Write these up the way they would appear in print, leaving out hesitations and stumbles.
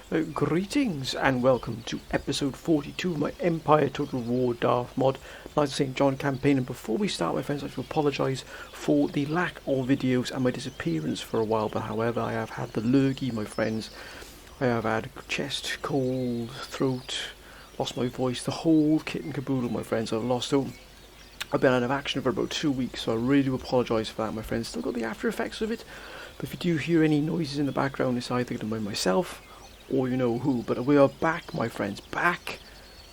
Greetings and welcome to episode 42 of my Empire Total War Darth mod, Knights of St. John campaign. And before we start, my friends, I'd like to apologise for the lack of videos and my disappearance for a while. But however, I have had the lurgy, my friends. I have had chest, cold, throat, lost my voice, the whole kit and caboodle, my friends. I've been out of action for about 2 weeks, so I really do apologise for that, my friends. Still got the after effects of it, but if you do hear any noises in the background, it's either going to be myself or you know who. But we are back, my friends, back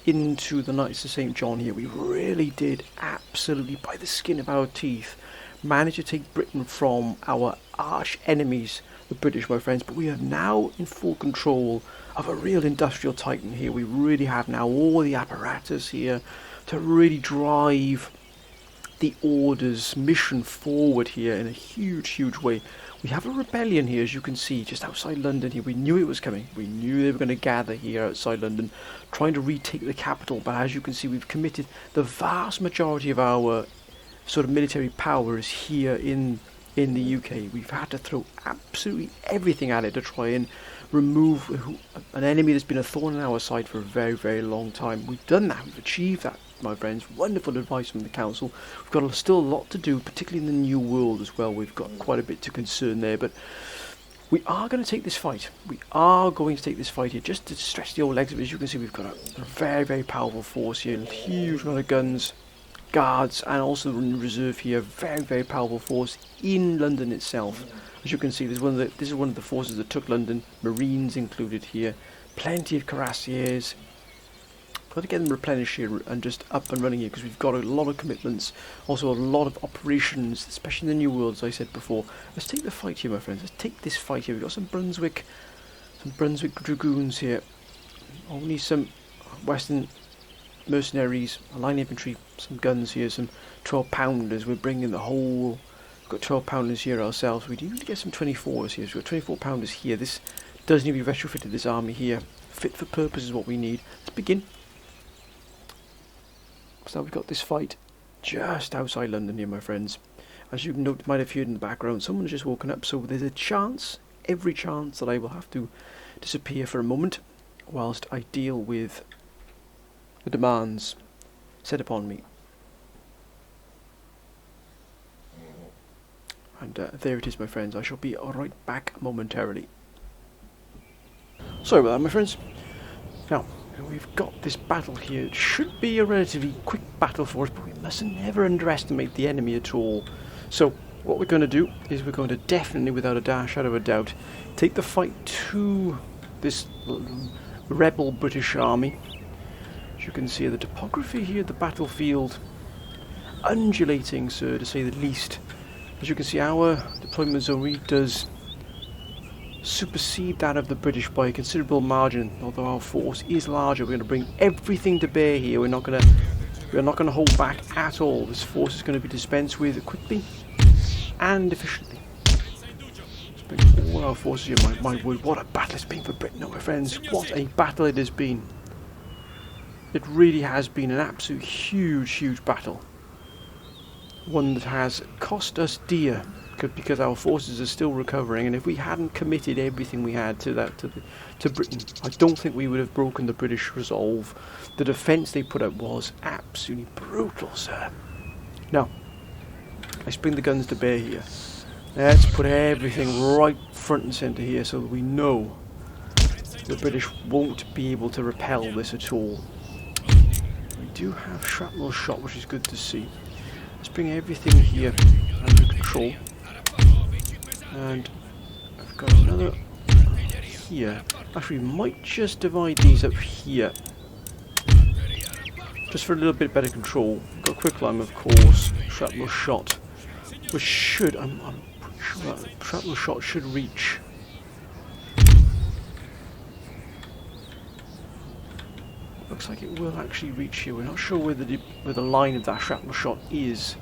into the Knights of St. John here. We really did, absolutely by the skin of our teeth, manage to take Britain from our arch enemies, the British, my friends. But we are now in full control of a real industrial titan here. We really have now all the apparatus here to really drive the Order's mission forward here in a huge way. We have a rebellion here, as you can see, just outside London here. We knew it was coming. We knew they were going to gather here outside London, trying to retake the capital. But as you can see, we've committed the vast majority of our sort of military power is here in the UK. We've had to throw absolutely everything at it to try and remove an enemy that's been a thorn in our side for a very long time. We've done that. We've achieved that, my friends. Wonderful advice from the council. We've got still a lot to do, particularly in the New World as well. We've got quite a bit to concern there, but we are going to take this fight. We are going to take this fight here just to stretch the old legs. As you can see, we've got a very powerful force here, a huge amount of guns, guards, and also in reserve here. Very powerful force in London itself. As you can see, this is one of the forces that took London. Marines included here. Plenty of cuirassiers. Got to get them replenished here and just up and running here, because we've got a lot of commitments, also a lot of operations, especially in the New World, as I said before. Let's take the fight here, my friends. Let's take this fight here. We've got some Brunswick dragoons here. Only some Western mercenaries, a line infantry, some guns here, some 12-pounders. We're bringing the whole. We've got 12-pounders here ourselves. We need to get some 24s here. So we've got 24-pounders here. This does need to be retrofitted, this army here. Fit for purpose is what we need. Let's begin. So we've got this fight just outside London here, my friends. As you might have heard in the background, someone's just woken up, so there's a chance, every chance, that I will have to disappear for a moment whilst I deal with the demands set upon me. And there it is, my friends. I shall be right back momentarily. Sorry about that, my friends. Now, we've got this battle here. It should be a relatively quick battle for us, but we mustn't never underestimate the enemy at all. So, what we're going to do is we're going to definitely, without a shadow of a doubt, take the fight to this rebel British army. As you can see, the topography here, the battlefield, undulating, sir, to say the least. As you can see, our deployment zone really does supersede that of the British by a considerable margin. Although our force is larger, we're going to bring everything to bear here. We're not going to hold back at all. This force is going to be dispensed with quickly and efficiently. Let's bring all our forces here. My word, what a battle it's been for Britain, my friends. What a battle it has been. It really has been an absolute huge battle. One that has cost us dear, because our forces are still recovering, and if we hadn't committed everything we had to Britain, I don't think we would have broken the British resolve. The defence they put up was absolutely brutal, sir. Now, let's bring the guns to bear here. Let's put everything right front and centre here, so that we know the British won't be able to repel this at all. We do have shrapnel shot, which is good to see. Let's bring everything here under control. And I've got another here. Actually, we might just divide these up here, just for a little bit better control. We've got quicklime, of course, shrapnel shot, which should, I'm pretty sure that shrapnel shot should reach. Looks like it will actually reach here. We're not sure where the line of that shrapnel shot is.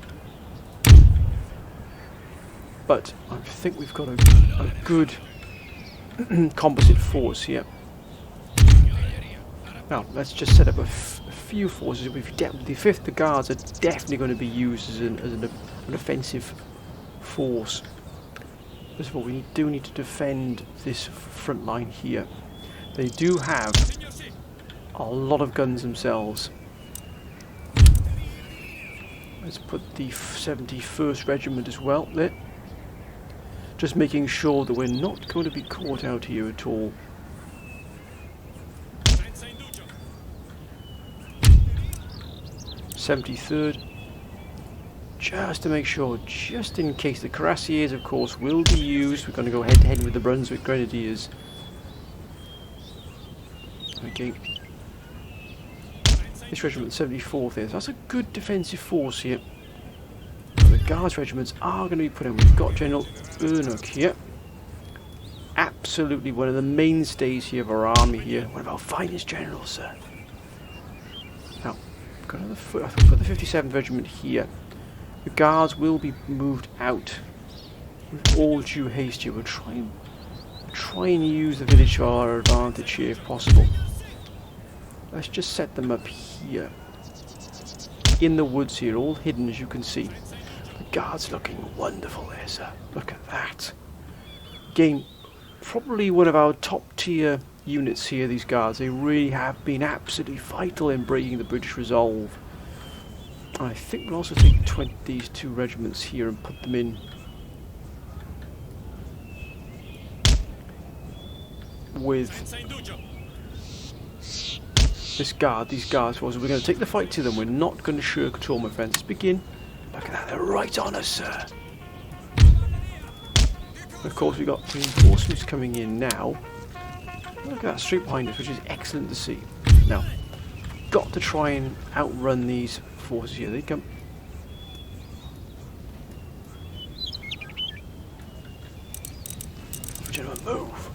But I think we've got a good composite force here. Now, let's just set up a few forces. The guards are definitely going to be used as an offensive force. First of all, we do need to defend this front line here. They do have a lot of guns themselves. Let's put the 71st Regiment as well there. Just making sure that we're not going to be caught out here at all. 73rd. Just to make sure, just in case. The Cuirassiers, of course, will be used. We're going to go head to head with the Brunswick Grenadiers. Okay. This regiment, 74th, is. That's a good defensive force here. The Guards regiments are going to be put in. We've got General Ernuk here. Absolutely one of the mainstays here of our army here. One of our finest generals, sir. Now, I've got the 57th Regiment here. The Guards will be moved out with all due haste here. We'll try and use the village to our advantage here if possible. Let's just set them up here. In the woods here, all hidden as you can see. The Guards looking wonderful there, sir. Look at that. Again, probably one of our top tier units here, these Guards. They really have been absolutely vital in breaking the British resolve. I think we'll also take these two regiments here and put them in with these guards. So we're going to take the fight to them. We're not going to shirk at all, my friends. Let's begin. Look at that, they're right on us, sir. Of course, we've got reinforcements coming in now. Look at that, straight behind us, which is excellent to see. Now, got to try and outrun these forces here. They come. Gentlemen, move.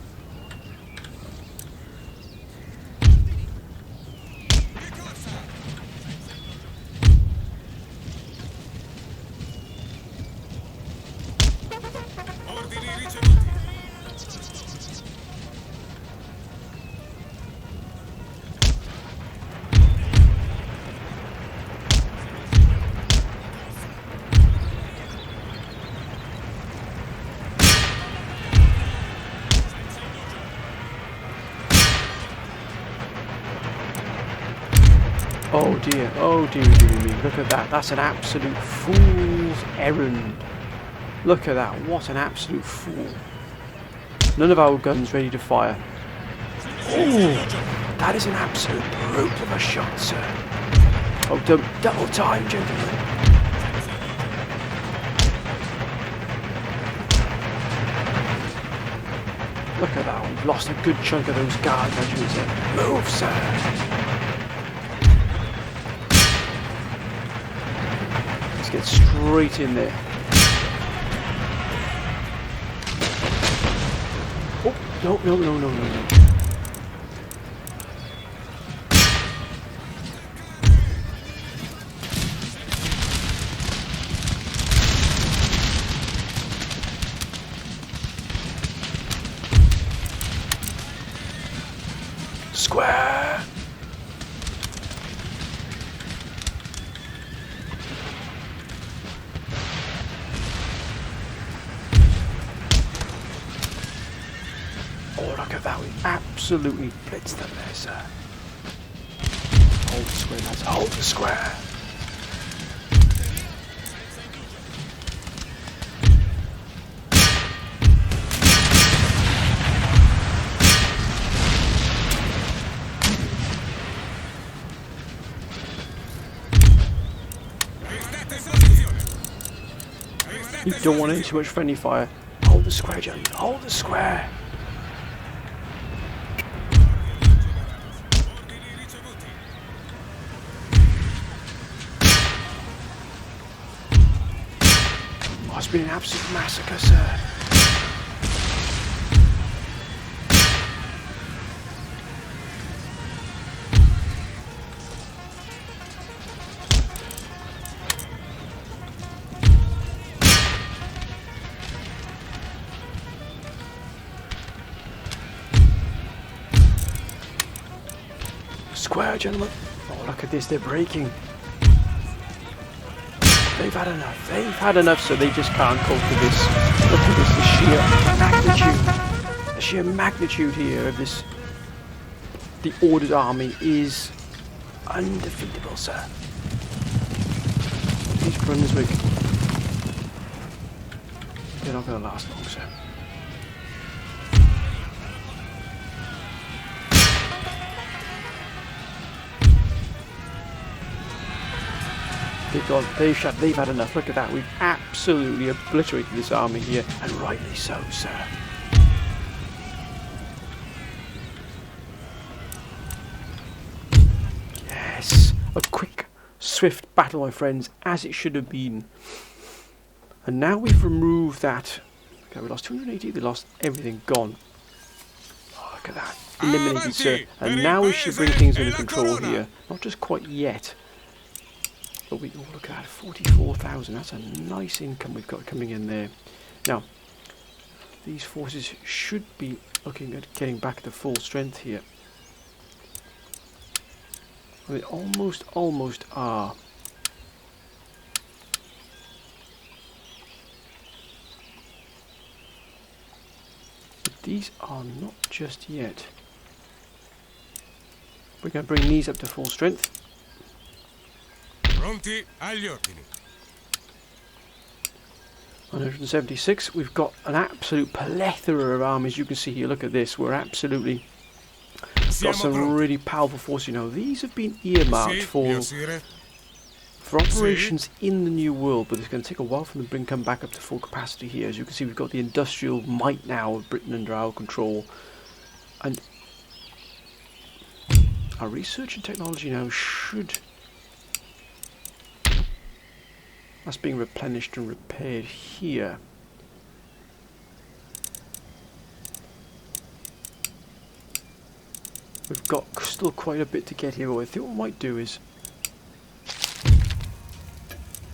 Oh dear me, look at that, that's an absolute fool's errand. Look at that, what an absolute fool. None of our guns ready to fire. Oh, that is an absolute brute of a shot, sir. Oh, double time, gentlemen. Look at that, we've lost a good chunk of those guard regiments there. Move, sir. Get straight in there. Oh, no. Square. Look at that, we absolutely blitzed them there, sir. Hold the square, lads, hold the square. You don't want any too much friendly fire. Hold the square, gentlemen, hold the square. It's been an absolute massacre, sir. Square, gentlemen. Oh, look at this, they're breaking. They've had enough, so they just can't cope with this. Look at this, the sheer magnitude here of this the Ordered army is undefeatable, sir. These Brunswick, they're not going to last long, sir. They've had enough. Look at that. We've absolutely obliterated this army here, and rightly so, sir. Yes, a quick, swift battle, my friends, as it should have been. And now we've removed that. Okay, we lost 280. They lost everything. Gone. Oh, look at that. Eliminated, sir. And now we should bring things under control here. Not just quite yet. But we look at that, 44,000. That's a nice income we've got coming in there. Now, these forces should be looking at getting back to full strength here. Well, they almost are. But these are not just yet. We're going to bring these up to full strength. Pronti agli ordini. 176. We've got an absolute plethora of armies. You can see here. Look at this. We're absolutely got some really powerful forces. You know, these have been earmarked for operations in the New World, but it's going to take a while for them to come back up to full capacity here. As you can see, we've got the industrial might now of Britain under our control, and our research and technology now should. That's being replenished and repaired here. We've got still quite a bit to get here, but I think what we might do is...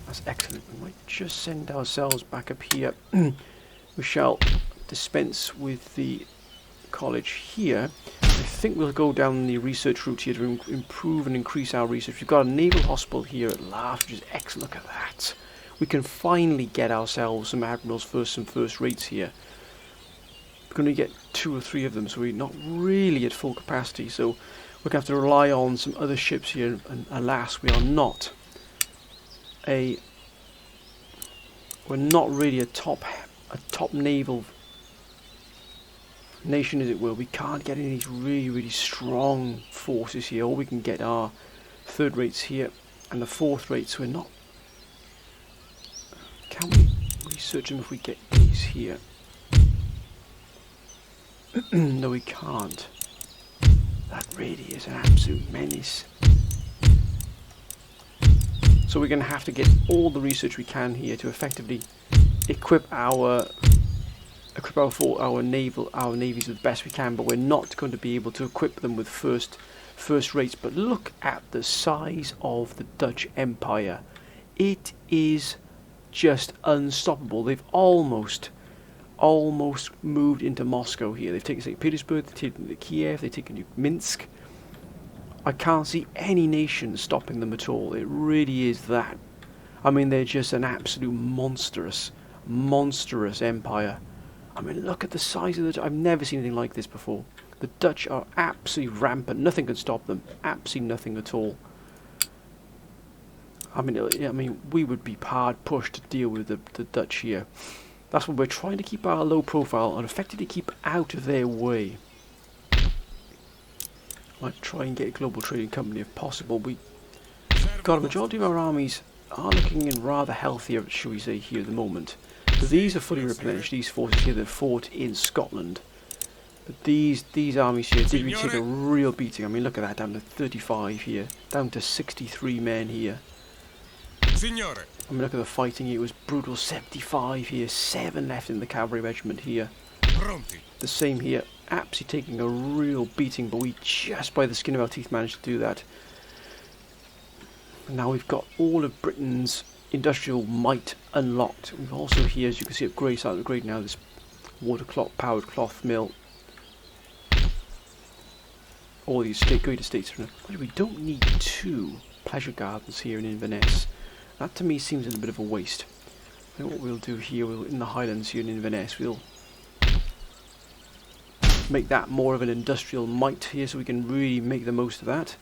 That's excellent. We might just send ourselves back up here. We shall dispense with the college here. I think we'll go down the research route here to improve and increase our research. We've got a naval hospital here at last, which is excellent. Look at that. We can finally get ourselves some admirals first, some first rates here. We're going to get 2 or 3 of them, so we're not really at full capacity. So we're going to have to rely on some other ships here, and alas, we're not really a top naval nation, as it were. We can't get any of these really strong forces here. All we can get are 3rd rates here and the 4th rates. We're not. Can we research them if we get these here? No, we can't. That really is an absolute menace. So we're going to have to get all the research we can here to effectively equip our navies with the best we can, but we're not going to be able to equip them with first rates. But look at the size of the Dutch Empire. It is just unstoppable. They've almost moved into Moscow here. They've taken St. Petersburg, they've taken Kiev, they've taken Minsk. I can't see any nation stopping them at all. It really is that. I mean, they're just an absolute monstrous empire. I mean, look at the size of I've never seen anything like this before. The Dutch are absolutely rampant. Nothing can stop them. Absolutely nothing at all. I mean, we would be hard pushed to deal with the Dutch here. That's what we're trying to keep our low profile and effectively keep out of their way. Might try and get a global trading company if possible. We've got a majority of our armies are looking in rather healthier, shall we say, here at the moment. So these are fully replenished. These forces here that fought in Scotland. But these armies here did really take a real beating. I mean, look at that, down to 35 here, down to 63 men here. I mean, look at the fighting here. It was brutal. 75 here, 7 left in the cavalry regiment here. The same here. Absolutely taking a real beating, but we just by the skin of our teeth managed to do that. And now we've got all of Britain's industrial might unlocked. We've also here, as you can see, upgraded now this water-powered cloth mill. All these great estates. We don't need 2 pleasure gardens here in Inverness. That to me seems a little bit of a waste. I think what we'll do here, in the Highlands here in Inverness, we'll make that more of an industrial might here, so we can really make the most of that.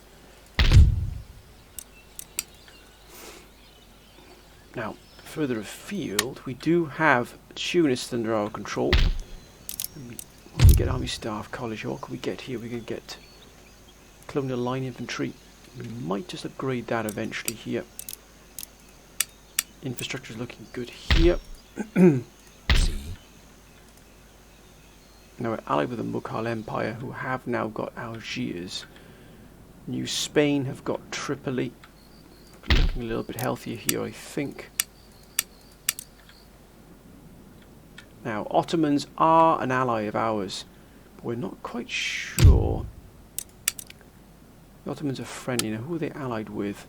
Now, further afield, we do have Tunis under our control. When we get Army Staff College, what can we get here? We can get Colonial Line Infantry. We might just upgrade that eventually here. Infrastructure is looking good here. Now we're allied with the Mughal Empire, who have now got Algiers. New Spain have got Tripoli. Looking a little bit healthier here, I think. Now, Ottomans are an ally of ours, but we're not quite sure. The Ottomans are friendly. Now, who are they allied with?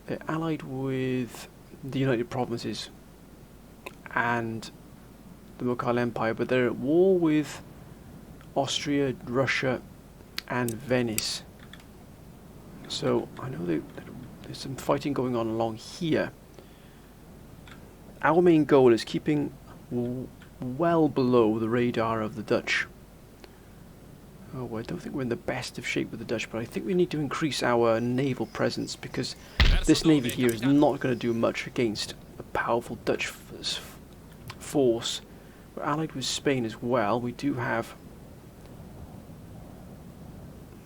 They're allied with the United Provinces and the Mughal Empire, but they're at war with Austria, Russia, and Venice. So, I know there's some fighting going on along here. Our main goal is keeping well below the radar of the Dutch. Oh, well, I don't think we're in the best of shape with the Dutch, but I think we need to increase our naval presence, because this navy here is not going to do much against a powerful Dutch force. We're allied with Spain as well. We do have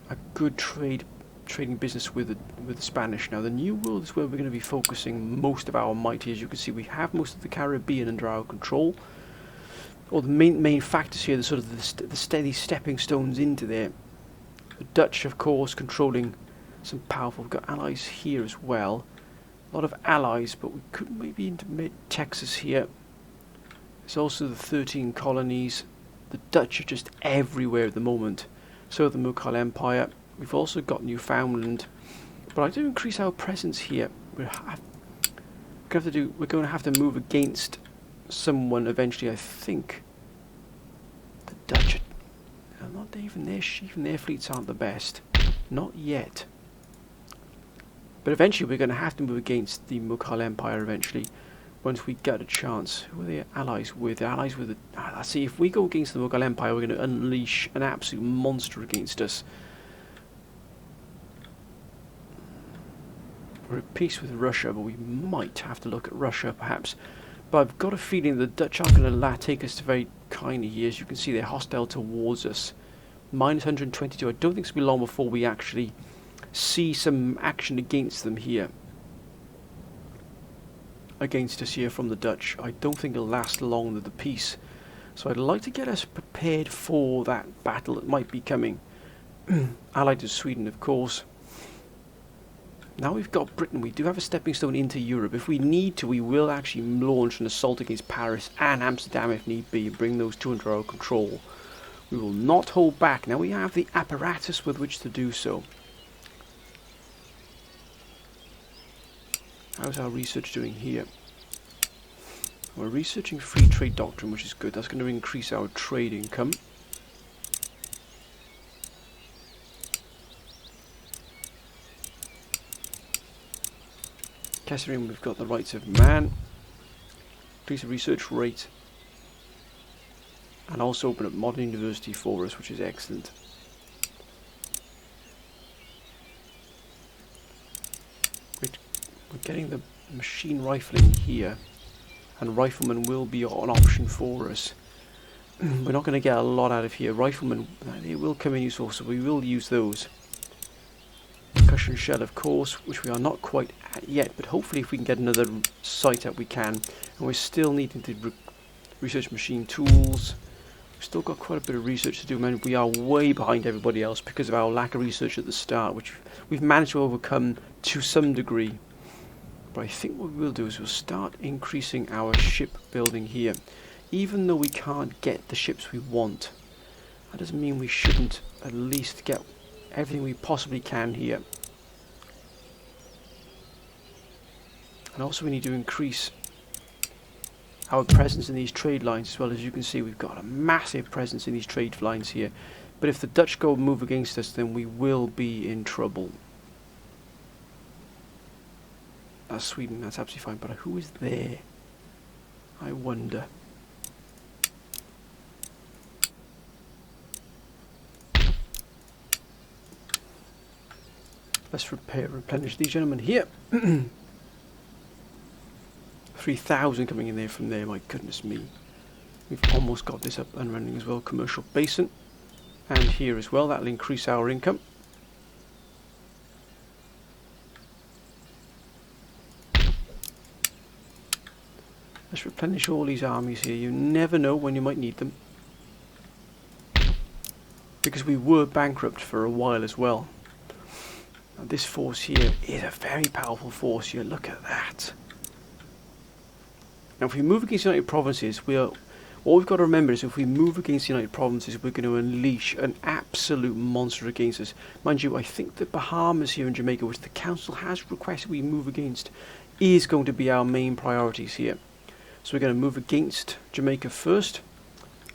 a good trading business with the Spanish. Now, the New World is where we're going to be focusing most of our might. As you can see, we have most of the Caribbean under our control. Or the main factors here, the sort of the steady stepping stones into there. The Dutch, of course, controlling some powerful. We've got allies here as well. A lot of allies, but we could maybe into Texas here. There's also the 13 colonies. The Dutch are just everywhere at the moment. So the Mughal Empire. We've also got Newfoundland. But I do increase our presence here. We're going to have to move against someone eventually. I think the Dutch are not even their fleets aren't the best, not yet, but eventually we're going to have to move against the Mughal Empire eventually once we get a chance. Who are they allies with? They're allies with let's see, if we go against the Mughal Empire, we're going to unleash an absolute monster against us. We're at peace with Russia, but we might have to look at Russia perhaps. But I've got a feeling the Dutch aren't going to take us to very kindly here. As you can see, they're hostile towards us. Minus 122. I don't think it's going to be long before we actually see some action against them here. Against us here from the Dutch. I don't think it'll last long with the peace. So I'd like to get us prepared for that battle that might be coming. Allied to Sweden, of course. Now we've got Britain, we do have a stepping stone into Europe. If we need to, we will actually launch an assault against Paris and Amsterdam if need be, and bring those two under our control. We will not hold back. Now we have the apparatus with which to do so. How's our research doing here? We're researching free trade doctrine, which is good. That's going to increase our trade income. Considering we've got the rights of man, increase the research rate, and also open up modern university for us, which is excellent. We're getting the machine rifling here, and riflemen will be an option for us. We're not going to get a lot out of here. Riflemen, they will come in useful, so we will use those. Percussion shell, of course, which we are not quite at yet, but hopefully if we can get another site out we can. And we're still needing to research machine tools. We've still got quite a bit of research to do, man. We are way behind everybody else because of our lack of research at the start, which we've managed to overcome to some degree. But I think what we'll do is we'll start increasing our ship building here. Even though we can't get the ships we want, that doesn't mean we shouldn't at least get everything we possibly can here. And also we need to increase our presence in these trade lines as well. As you can see, we've got a massive presence in these trade lines here. But if the Dutch go move against us, then we will be in trouble. That's Sweden, that's absolutely fine. But who is there? I wonder. Let's replenish these gentlemen here. 3,000 coming in there from there, my goodness me. We've almost got this up and running as well. Commercial basin. And here as well, that'll increase our income. Let's replenish all these armies here. You never know when you might need them. Because we were bankrupt for a while as well. Now this force here is a very powerful force here. Look at that. Now if we move against the United Provinces, what we've got to remember is if we move against the United Provinces, we're going to unleash an absolute monster against us. Mind you, I think the Bahamas here in Jamaica, which the Council has requested we move against, is going to be our main priorities here. So we're going to move against Jamaica first,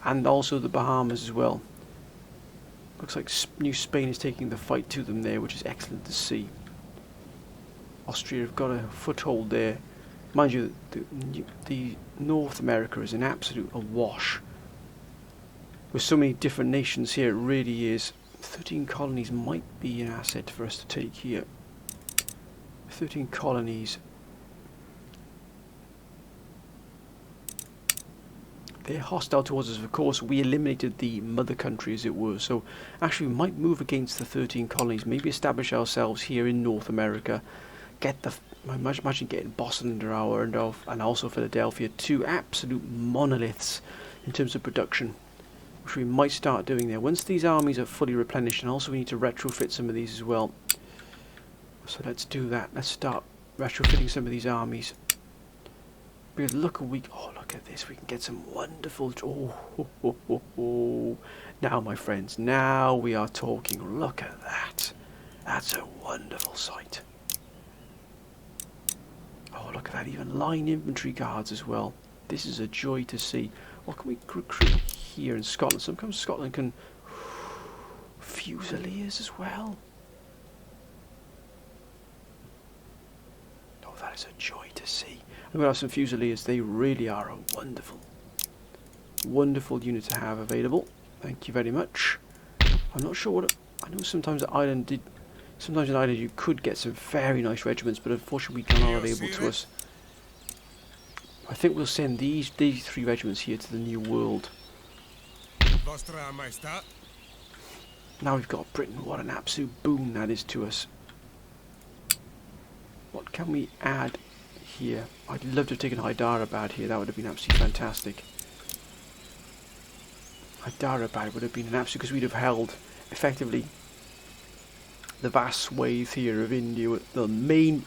and also the Bahamas as well. Looks like New Spain is taking the fight to them there, which is excellent to see. Austria have got a foothold there. Mind you, the North America is an absolute awash. With so many different nations here, it really is. 13 colonies might be an asset for us to take here. 13 colonies. They're hostile towards us, of course. We eliminated the mother country, as it were. So actually we might move against the 13 colonies. Maybe establish ourselves here in North America. Get the... Imagine getting Boston under our and also Philadelphia, two absolute monoliths in terms of production, which we might start doing there once these armies are fully replenished. And also we need to retrofit some of these as well. So let's do that. Let's start retrofitting some of these armies. Because look at this. We can get some wonderful. Now, my friends, now we are talking. Look at that. That's a wonderful sight. Oh, look at that, even line infantry guards as well. This is a joy to see. What can we recruit here in Scotland? Sometimes Scotland can... Fusiliers as well. Oh, that is a joy to see. I'm going to have some Fusiliers. They really are a wonderful unit to have available. Thank you very much. I'm not sure what... I know sometimes Ireland did... Sometimes in Ireland you could get some very nice regiments, but unfortunately we are not available to us. I think we'll send these 3 regiments here to the New World. Now we've got Britain. What an absolute boon that is to us. What can we add here? I'd love to have taken Hyderabad here. That would have been absolutely fantastic. Hyderabad would have been an absolute... because we'd have held effectively the vast swathe here of India, the main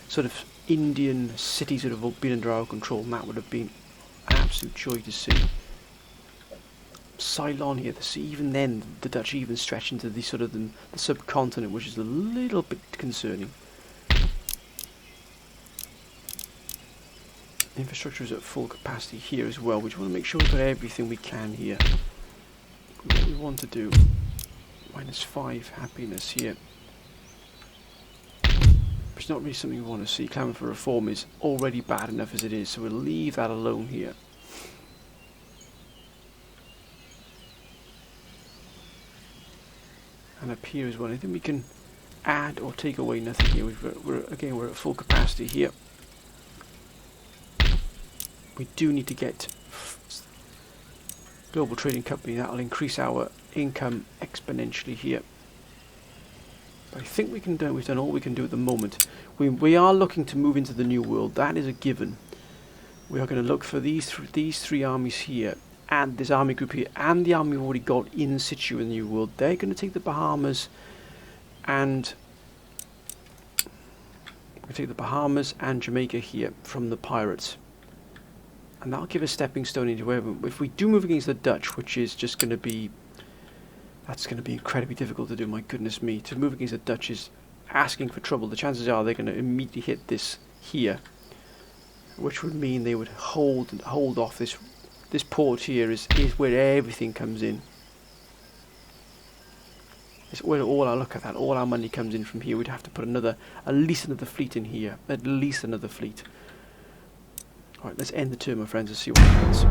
sort of Indian cities that have been under our control, and that would have been an absolute joy to see. Ceylon here, even then the Dutch even stretch into the sort of the subcontinent, which is a little bit concerning. Infrastructure is at full capacity here as well. We just want to make sure we've got everything we can here. What we want to do. -5 happiness here. It's not really something we want to see. Clamour for reform is already bad enough as it is, so we'll leave that alone here. And up here as well. I think we can add or take away nothing here. We're at full capacity here. We do need to get global trading company. That'll increase our income exponentially here. But I think we've done all we can do at the moment. We are looking to move into the New World. That is a given. We are going to look for these 3 armies here, and this army group here, and the army we've already got in situ in the New World. They're going to take the Bahamas and Jamaica here from the pirates. And that'll give a stepping stone into wherever. If we do move against the Dutch, which is just going to be... That's going to be incredibly difficult to do, my goodness me. To move against the Dutch is asking for trouble. The chances are they're going to immediately hit this here, which would mean they would hold off this port here is where everything comes in. It's where all our money comes in from here. We'd have to put at least another fleet in here. At least another fleet. Alright, let's end the turn, my friends, and see what happens.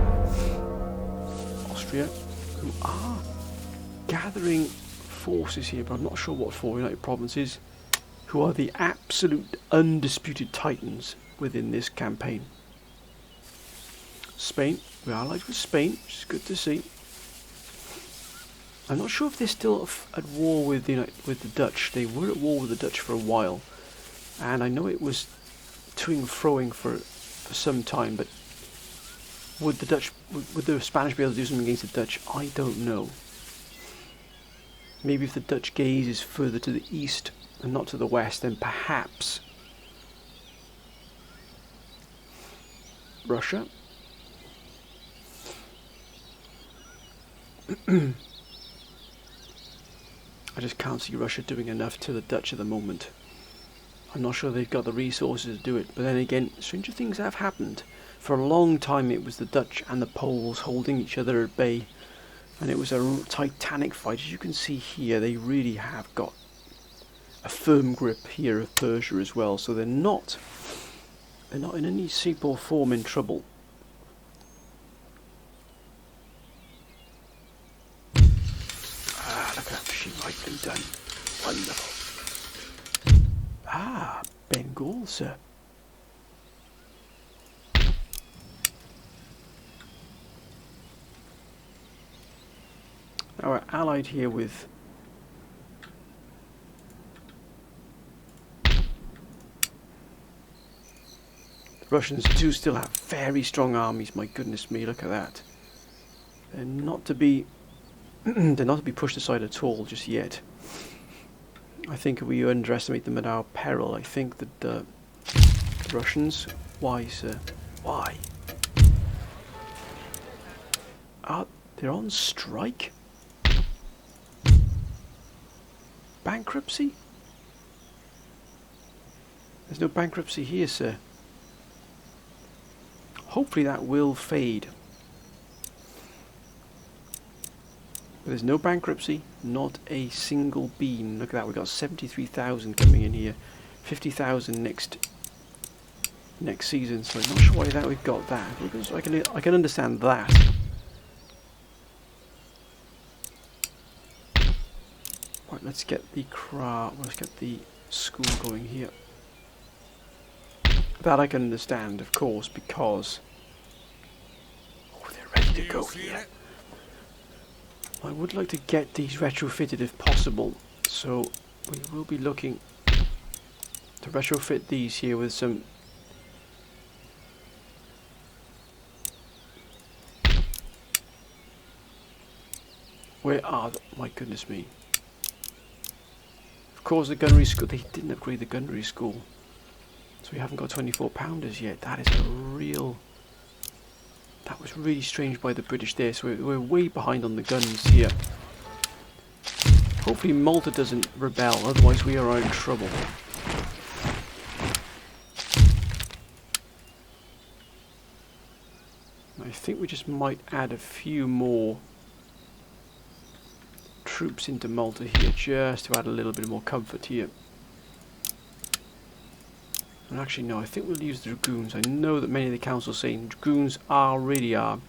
Austria, who are gathering forces here, but I'm not sure what for. United Provinces, who are the absolute undisputed titans within this campaign. Spain, we're allied with Spain, which is good to see. I'm not sure if they're still at war with the Dutch. They were at war with the Dutch for a while, and I know it was to and froing for some time. But would the Spanish be able to do something against the Dutch? I don't know. Maybe if the Dutch gaze is further to the east and not to the west, then perhaps. Russia. I just can't see Russia doing enough to the Dutch at the moment. I'm not sure they've got the resources to do it, but then again, stranger things have happened. For a long time it was the Dutch and the Poles holding each other at bay, and it was a titanic fight. As you can see here, they really have got a firm grip here of Persia as well, so they're not in any shape or form in trouble. Look at that machine rightly done. Wonderful. Bengal, sir. Now we're allied here with the Russians do still have very strong armies, my goodness me, look at that. They're not to be they're not to be pushed aside at all just yet. I think we underestimate them at our peril. I think that the Russians... Why, sir? Why? They're on strike? Bankruptcy? There's no bankruptcy here, sir. Hopefully that will fade. But there's no bankruptcy, not a single bean. Look at that, we've got 73,000 coming in here. 50,000 next season, so I'm not sure why that we've got that. Because I can understand that. Right, let's get the school going here. That I can understand, of course, because they're ready to go here. I would like to get these retrofitted if possible, so we will be looking to retrofit these here with some where are my goodness me. Of course the gunnery school, they didn't upgrade the gunnery school, so we haven't got 24 pounders yet. That is that was really strange by the British there, so we're way behind on the guns here. Hopefully Malta doesn't rebel, otherwise we are in trouble. I think we just might add a few more troops into Malta here, just to add a little bit more comfort here. And actually no, I think we'll use the Dragoons. I know that many of the council are saying Dragoons really are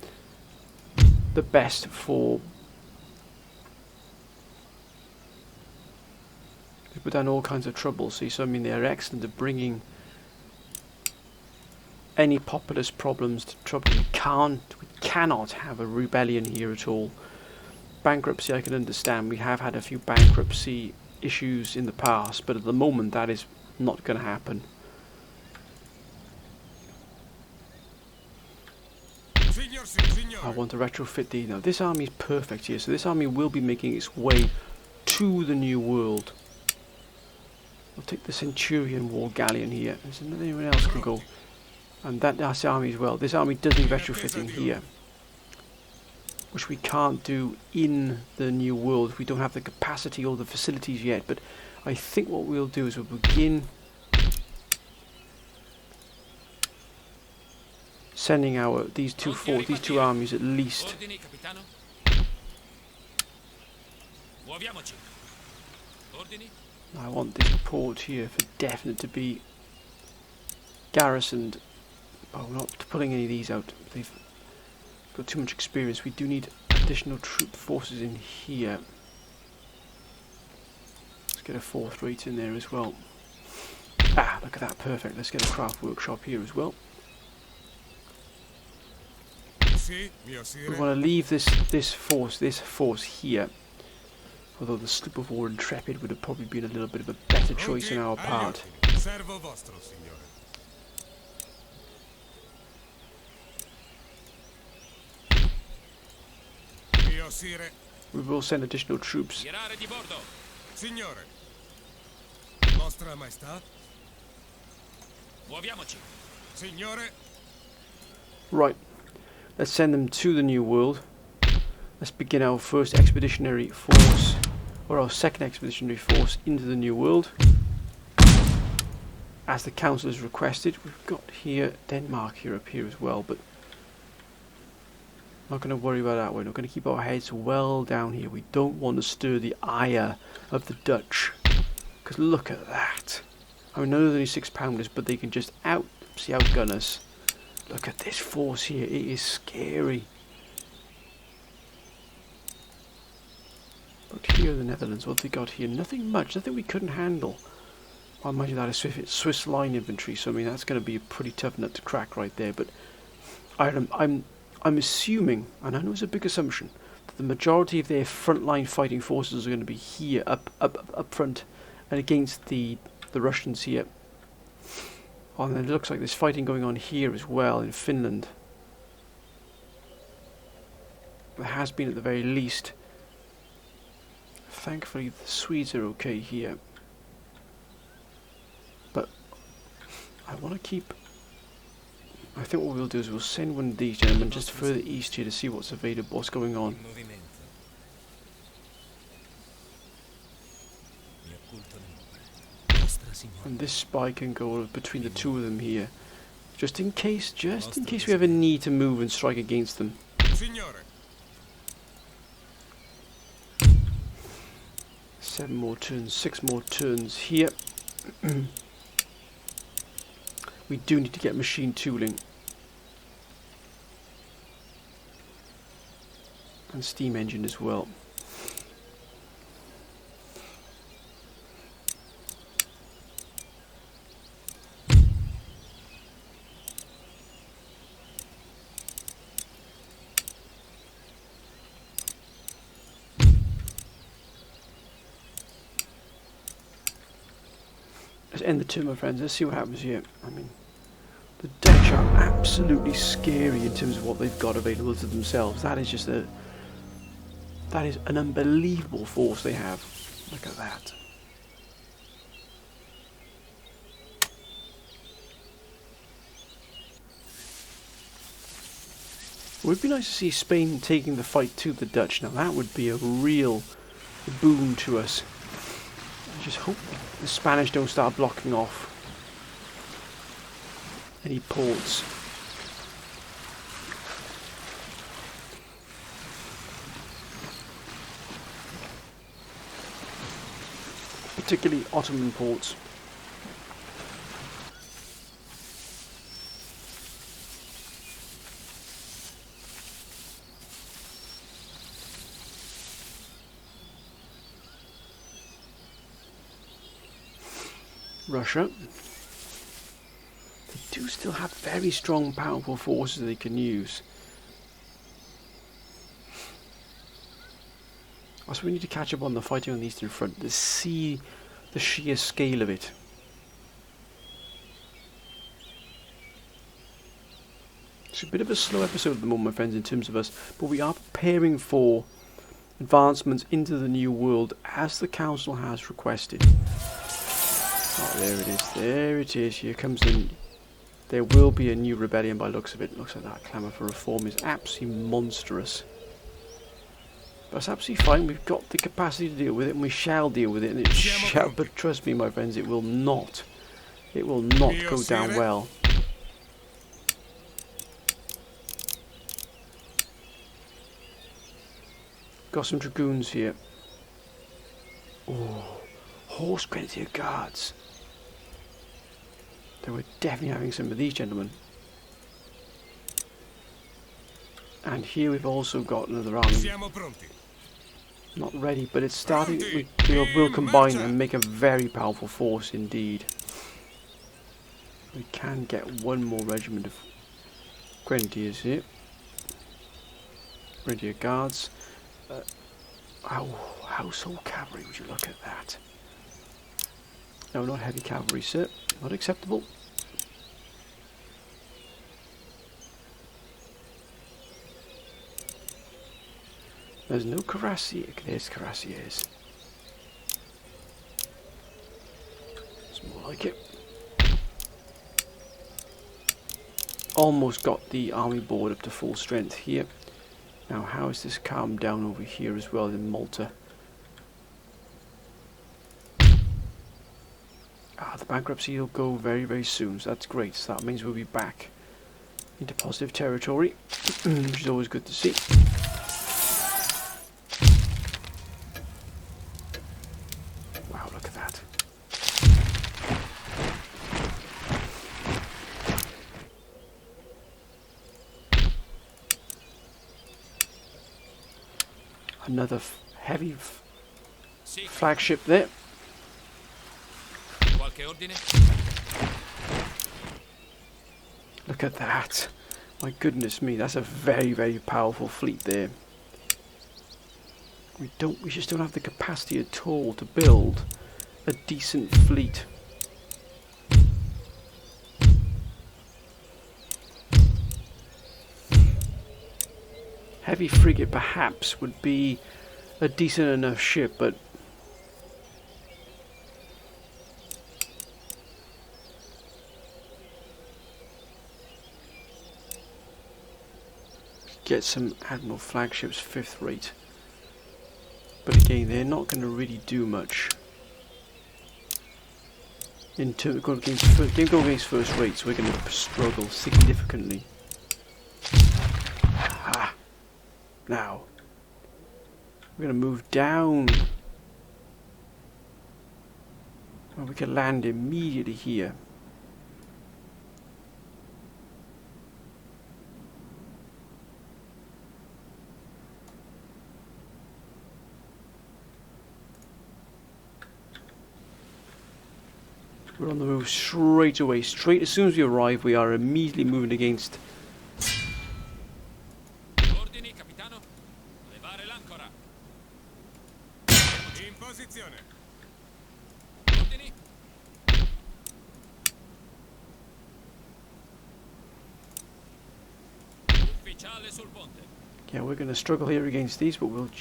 the best for... They put down all kinds of trouble, see, so I mean they're excellent at bringing any populist problems to trouble. We cannot have a rebellion here at all. Bankruptcy I can understand, we have had a few bankruptcy issues in the past, but at the moment that is not going to happen. I want to retrofit these. Now this army is perfect here, so this army will be making its way to the New World. I'll take the Centurion War Galleon here. There's anyone else can go. And that's the army as well. This army does need retrofitting here, which we can't do in the New World. We don't have the capacity or the facilities yet, but I think what we'll do is we'll begin sending these two armies at least. I want this port here for definite to be garrisoned. Oh, we're not pulling any of these out. They've got too much experience. We do need additional troop forces in here. Let's get a 4th rate in there as well. Ah, look at that, perfect. Let's get a craft workshop here as well. We want to leave this force here. Although the sloop of war Intrepid would have probably been a little bit of a better choice on our part. We will send additional troops. Signore. Vostra Maestà. Muoviamoci. Signore. Right. Let's send them to the New World. Let's begin our first expeditionary force, or our second expeditionary force into the New World. As the Council has requested, we've got here Denmark here up here as well, but not going to worry about that. We're not going to keep our heads well down here. We don't want to stir the ire of the Dutch, because look at that. I mean, I know they're only 6-pounders, but they can just outgun us. Look at this force here. It is scary. But here are the Netherlands. What have they got here? Nothing much. Nothing we couldn't handle. Well, mind you, that is Swiss line infantry, so I mean that's going to be a pretty tough nut to crack right there. But I'm assuming, and I know it's a big assumption, that the majority of their frontline fighting forces are going to be here, up front, and against the Russians here. Oh, and it looks like there's fighting going on here as well in Finland. There has been at the very least. Thankfully the Swedes are okay here. But I want to keep... I think what we'll do is we'll send one of these gentlemen just further east here to see what's available, what's going on. And this spy can go between the two of them here. Just in case we have a need to move and strike against them. 7 more turns, 6 more turns here. We do need to get machine tooling. And steam engine as well. Let's end the turn, my friends. Let's see what happens here. I mean, the Dutch are absolutely scary in terms of what they've got available to themselves. That is an unbelievable force they have. Look at that. It would be nice to see Spain taking the fight to the Dutch. Now that would be a real boon to us. I just hope the Spanish don't start blocking off any ports. Particularly Ottoman ports. Russia. They do still have very strong, powerful forces they can use. Also, we need to catch up on the fighting on the Eastern Front to see the sheer scale of it. It's a bit of a slow episode at the moment, my friends, in terms of us, but we are preparing for advancements into the New World as the Council has requested. Oh, there it is. There it is. Here comes in. There will be a new rebellion by looks of it. Looks like that clamour for reform is absolutely monstrous. But it's absolutely fine. We've got the capacity to deal with it, and we shall deal with it. And it shall. But trust me, my friends, it will not. It will not go down well. Got some dragoons here. Oh, horse grenadier guards. They were definitely having some of these gentlemen. And here we've also got another army. Not ready, but it's starting. We'll combine and make a very powerful force indeed. We can get one more regiment of Grenadiers here. Grenadier Guards. Household Cavalry, would you look at that? No, not heavy cavalry, sir. Not acceptable. There's no cuirassier. There's cuirassiers. It's more like it. Almost got the army board up to full strength here. Now, how is this calmed down over here as well in Malta? The bankruptcy will go very, very soon, so that's great. So that means we'll be back into positive territory, which is always good to see. Wow, look at that. Another heavy flagship there. Look at that. My goodness me, that's a very, very powerful fleet there. We just don't have the capacity at all to build a decent fleet. Heavy frigate perhaps would be a decent enough ship, but get some Admiral flagships 5th rate. But again, they're not going to really do much. In terms of going against first rate, so we're going to struggle significantly. Now, we're going to move down. Well, we can land immediately here. We're on the move straight away. Straight as soon as we arrive, we are immediately moving against. Ordini, capitano. Levare l'ancora. In posizione. Ordini. Ufficiale sul ponte. Yeah, we're going to struggle here against these, but we'll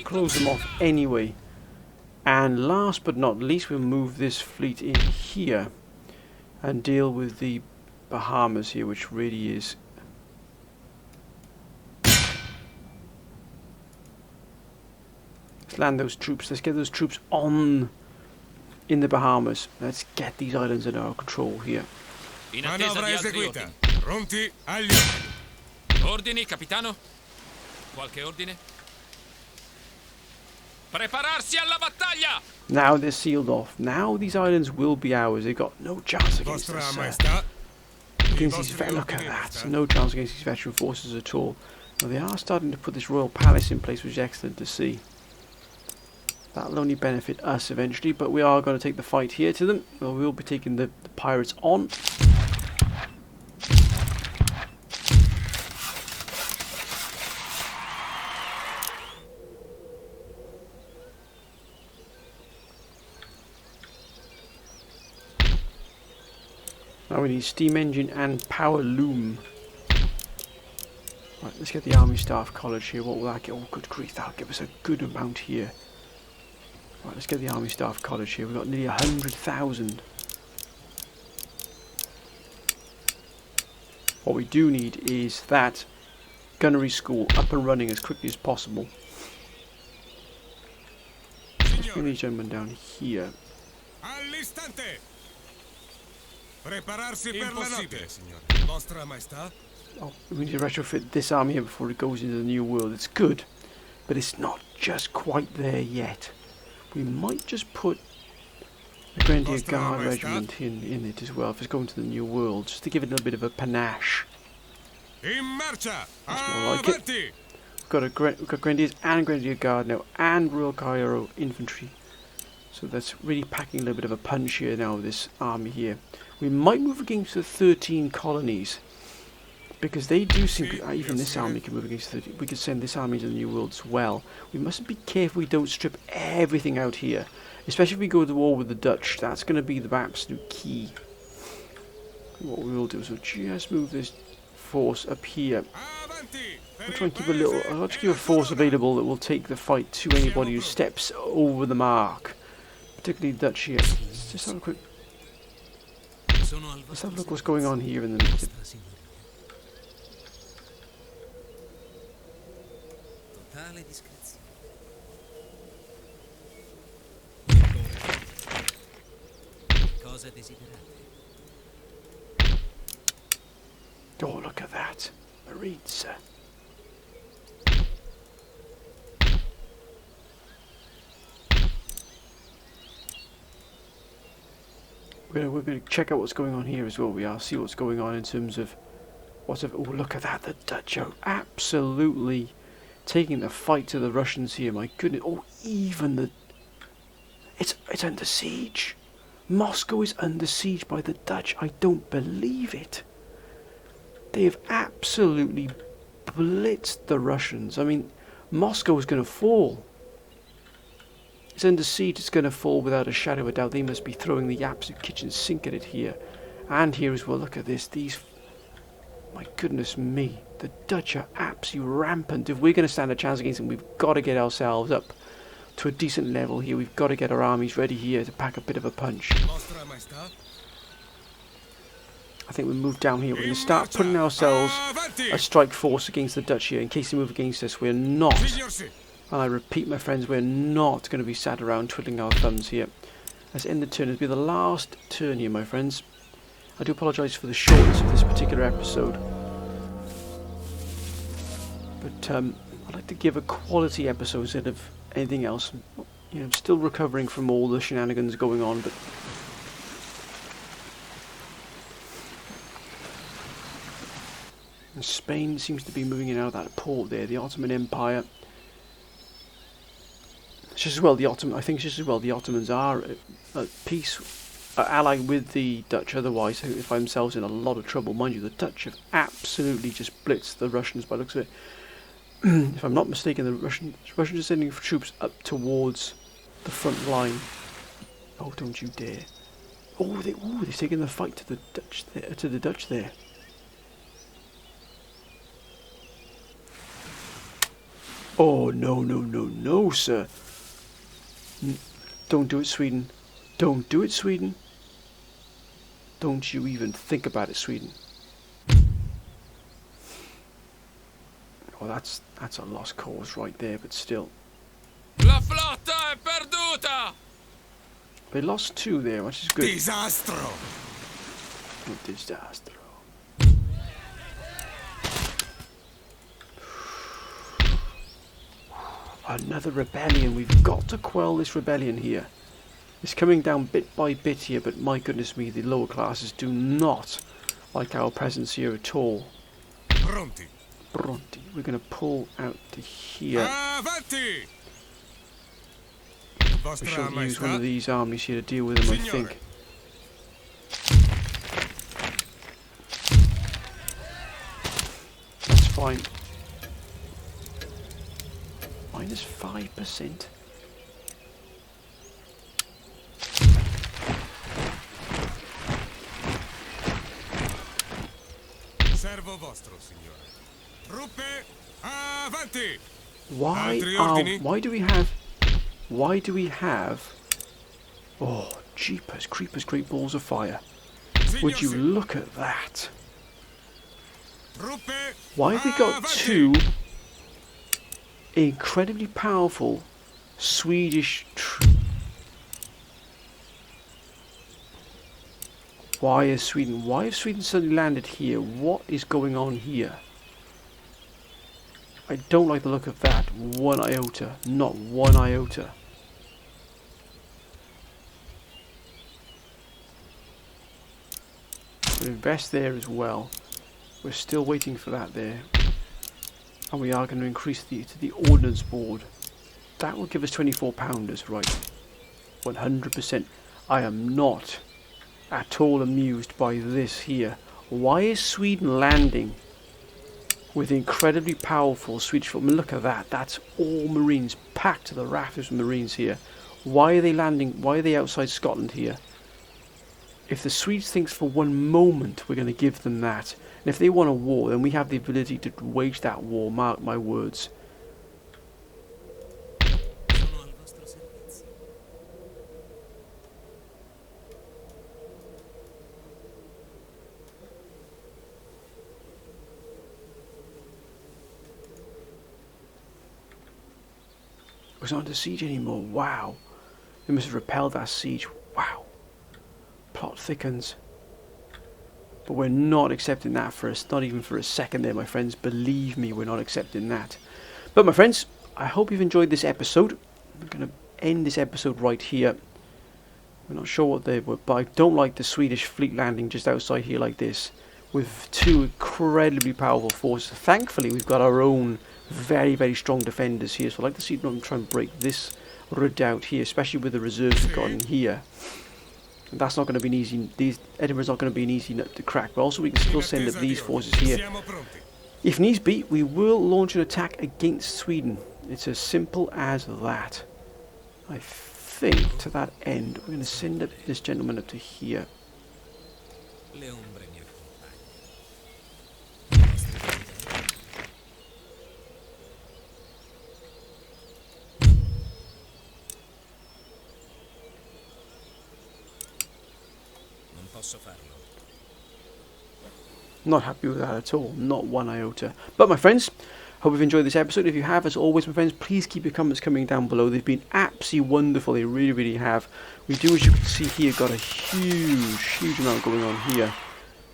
close them off anyway. And last but not least, we'll move this fleet in here and deal with the Bahamas here, which really is. Let's land those troops. Let's get those troops in the Bahamas. Let's get these islands under our control here. Manovra eseguita. Pronti agli ordini, capitano. Qualche ordine? Prepararsi alla battaglia! Now they're sealed off. Now these islands will be ours. They've got no chance against us. Look at that. No chance against these veteran forces at all. Now they are starting to put this royal palace in place, which is excellent to see. That'll only benefit us eventually, but we are going to take the fight here to them. Well, we'll be taking the pirates on. Now we need steam engine and power loom. Right, let's get the Army Staff College here. What will that get? Oh, good grief, that'll give us a good amount here. Right, let's get the Army Staff College here. We've got nearly 100,000. What we do need is that gunnery school up and running as quickly as possible. Let's bring these gentlemen down here. All'istante! Prepararsi per la notte, signore. Vostra Maestà? Oh, we need to retrofit this army here before it goes into the new world. It's good, but it's not just quite there yet. We might just put a Grenadier Guard regiment in it as well if it's going to the new world, just to give it a little bit of a panache. In marcha! That's more like it. we've got Grenadiers and Grenadier Guard now, and Royal Cairo Infantry. So that's really packing a little bit of a punch here now, this army here. We might move against the 13 colonies, because they do seem to, even this army can move against 13. We could send this army to the New World as well. We must be careful we don't strip everything out here, especially if we go to war with the Dutch. That's going to be the absolute key. What we will do is we'll just move this force up here. I'll try and keep I'll just keep a force available that will take the fight to anybody who steps over the mark. Particularly Dutch here. Let's just have a quick... Let's have a look what's going on here in the... Oh, look at that. Marines. We're going to check out what's going on here as well. We are see what's going on in terms of oh, look at that. The Dutch are absolutely taking the fight to the Russians here. My goodness. Oh, even the... It's under siege. Moscow is under siege by the Dutch. I don't believe it. They have absolutely blitzed the Russians. I mean, Moscow is going to fall. It's under siege, it's going to fall without a shadow of a doubt. They must be throwing the absolute kitchen sink at it here. And here as well, look at this. My goodness me. The Dutch are absolutely rampant. If we're going to stand a chance against them, we've got to get ourselves up to a decent level here. We've got to get our armies ready here to pack a bit of a punch. I think we'll move down here. We're going to start putting ourselves a strike force against the Dutch here. In case they move against us, we're not... And I repeat, my friends, we're not going to be sat around twiddling our thumbs here. Let's end the turn. It'll be the last turn here, my friends. I do apologise for the shortness of this particular episode. But I'd like to give a quality episode instead of anything else. You know, I'm still recovering from all the shenanigans going on, but... And Spain seems to be moving in and out of that port there, the Ottoman Empire. Just as well, I think just as well the Ottomans are at peace, allied with the Dutch. Otherwise, they find themselves in a lot of trouble. Mind you, the Dutch have absolutely just blitzed the Russians by the looks of it. If I'm not mistaken, the Russians are sending troops up towards the front line. Oh, don't you dare! Oh, they've taken the fight to the Dutch there. Oh no, sir! Don't do it, Sweden. Don't do it, Sweden. Don't you even think about it, Sweden. Oh, that's a lost cause right there, but still. La flotta è perduta! They lost 2 there, which is good. Disastro! Disastro. Another rebellion. We've got to quell this rebellion here. It's coming down bit by bit here, but my goodness me, the lower classes do not like our presence here at all. Pronti. We're going to pull out to here. Avanti! We shall use one of these armies here to deal with them, I think. That's fine. Minus 5%. Servo vostro, signore. Truppe, avanti! Why do we have oh, jeepers, creepers, great balls of fire. Would you look at that? Why have we got 2 incredibly powerful Swedish Why have Sweden suddenly landed here? What is going on here? I don't like the look of that one iota. Not one iota. We'll invest there as well. We're still waiting for that there. And we are going to increase to the ordnance board. That will give us 24 pounders, right? 100%. I am not at all amused by this here. Why is Sweden landing with incredibly powerful Swedish foot? I mean, look at that. That's all Marines, packed to the rafters with Marines here. Why are they landing? Why are they outside Scotland here? If the Swedes think for one moment we're going to give them that, and if they want a war, then we have the ability to wage that war, mark my words. It's not under siege anymore. Wow. They must have repelled that siege. Wow. Plot thickens. But we're not accepting that for us. Not even for a second there, my friends. Believe me, we're not accepting that. But my friends, I hope you've enjoyed this episode. I'm going to end this episode right here. We're not sure what they were, but I don't like the Swedish fleet landing just outside here like this, with two incredibly powerful forces. Thankfully, we've got our own very, very strong defenders here, so I'd like to see them try and break this redoubt here, especially with the reserves we've got in here. And that's not going to be an easy. Edinburgh's not going to be an easy nut to crack, but also we can still send up these forces here. If needs be, we will launch an attack against Sweden. It's as simple as that. I think to that end, we're going to send up this gentleman up to here. Not happy with that at all, not one iota. But my friends, hope you've enjoyed this episode. If you have, as always, my friends, please keep your comments coming down below. They've been absolutely wonderful, they really, really have. We do, as you can see here, got a huge amount going on here.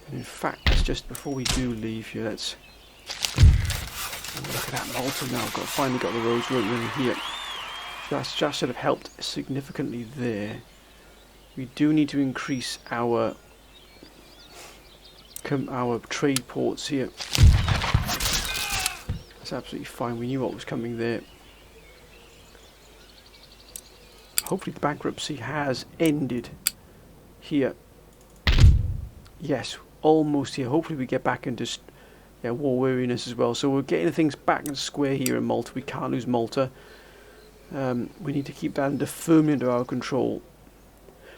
And in fact, that's just before we do leave here, let's look at that Malta now. Finally got the roads running here. So that's just sort of helped significantly there. We do need to increase our trade ports here. That's absolutely fine. We knew what was coming there. Hopefully the bankruptcy has ended here. Yes, almost here. Hopefully we get back into war weariness as well. So we're getting things back in square here in Malta. We can't lose Malta. We need to keep that firmly under our control.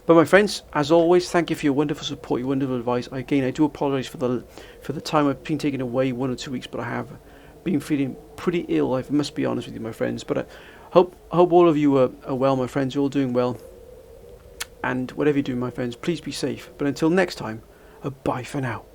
But my friends, as always, thank you for your wonderful support, your wonderful advice. Again, I do apologise for the time I've been taken away, 1 or 2 weeks, but I have been feeling pretty ill. I must be honest with you, my friends. But I hope all of you are well, my friends. You're all doing well. And whatever you do, my friends, please be safe. But until next time, bye for now.